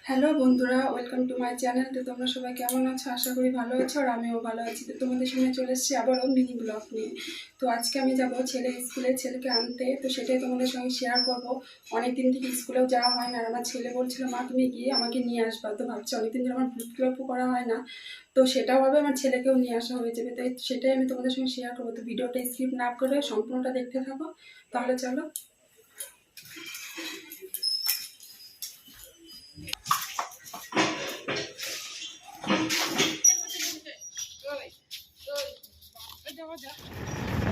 Hello বন্ধুরা, welcome to my channel. তো তোমরা সবাই কেমন আছো? আশা করি ভালো আছো, আর আমিও ভালো আছি। তো তোমাদের সঙ্গে চলে এসেছি আবারও মিনি ব্লগ নিয়ে। তো আজকে আমি যাব ছেলেকে আনতে, তো সেটাই তোমাদের সঙ্গে শেয়ার করব। অনেকদিন থেকে স্কুলেও যাওয়া হয় না, আর আমার ছেলে বলছিল মা তুমি গিয়ে আমাকে নিয়ে আসবা। তো ভাবছি অনেকদিন ধরে আমার গ্রুপ ক্লাবও করা হয় না, তো সেটাও হবে, আমার ছেলেকেও নিয়ে আসা হয়ে যাবে। তাই সেটাই আমি তোমাদের সঙ্গে শেয়ার করবো। তো ভিডিওটা স্কিপ না করে সম্পূর্ণটা দেখতে থাকো। তাহলে চলো।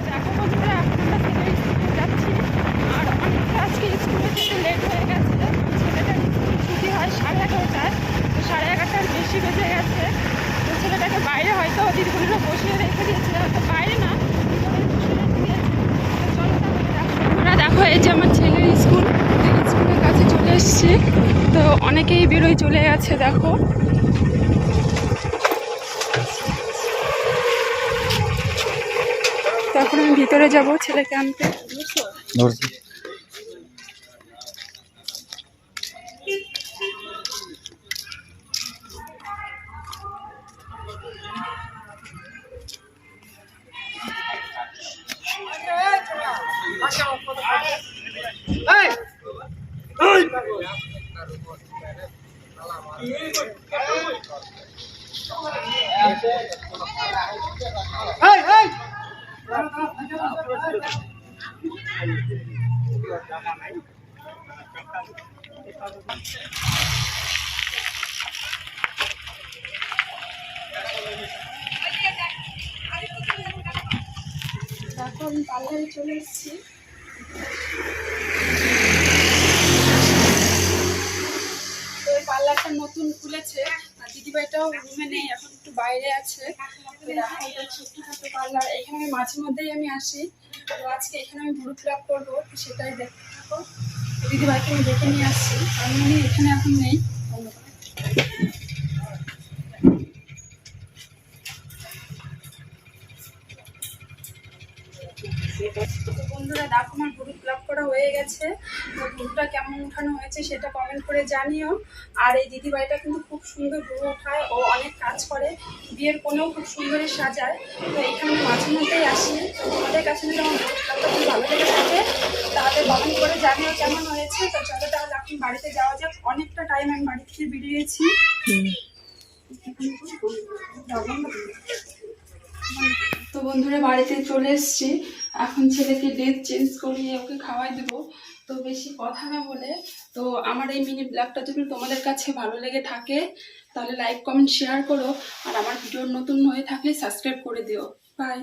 দেখো বন্ধুরা, এখন আমরা ছেলের স্কুলে যাচ্ছি। আর অনেকটা আজকে স্কুলে যেতে লেট হয়ে গেছে। ছেলেটার স্কুল ছুটি হয় 11:30টায়, তো 11:30টার বেশি বেজে গেছে। তো ছেলেটাকে বাইরে হয়তো দিদিগুলিরা বসিয়ে রেখে দিয়েছে, হয়তো বাইরে না ভিতরে বসিয়ে রেখে দিয়েছে। তো চলো তাহলে বন্ধুরা, দেখো এই যে আমার ছেলের স্কুল, স্কুলের কাছে চলে এসেছি। তো অনেকেই বেরোয় চলে গেছে দেখো। তখন আমি ভিতরে যাব ছেলেকে আনতে। এখন পার্লারে চলে এসেছি। তো এই পার্লারটা নতুন খুলেছে, আর দিদিভাইটাও রুমে নেই, এখন একটু বাইরে আছে। তো দেখো এটা ছোট্টখাটো পার্লার, এখানে আমি মাঝে মধ্যেই আমি আসি। তো আজকে এখানে আমি গ্রুপ ক্লাব করবো, তো সেটাই দেখতে থাকো। দিদিভাইকে আমি দেখে নিয়ে আসছি, আমি এখানে এখন নেই। বন্ধুরা দেখো, আমার গ্রুপ ক্লাব করা হয়ে গেছে। তো গ্রুপটা কেমন উঠানো হয়েছে সেটা কমেন্ট করে জানিও। আর এই দিদিভাইটা কিন্তু খুব সুন্দর গ্রুপ ওঠায়, ও অনেক কাজ করে, বিয়ের কোনেও খুব সুন্দরই সাজায়। তো এখানে মাঝে মধ্যেই আসি। তো তোমাদের কাছে যদি আমার গ্রুপ ক্লাবটা খুব ভালো লেগে থাকে তাহলে কমেন্ট করে জানিও কেমন হয়েছে। তো চলো তাহলে এখন বাড়িতে যাওয়া যাক, অনেকটা টাইম আমি বাড়ি থেকে বেরিয়েছি। তো বন্ধুরা বাড়িতে চলে এসেছি, এখন ছেলেকে ড্রেস চেঞ্জ করিয়ে ওকে খাওয়াই দেবো। তো বেশি কথা না বলে, তো আমার এই মিনি ব্লগটা যদি তোমাদের কাছে ভালো লেগে থাকে তাহলে লাইক কমেন্ট শেয়ার করো, আর আমার ভিডিও নতুন হয়ে থাকলে সাবস্ক্রাইব করে দিও। বাই।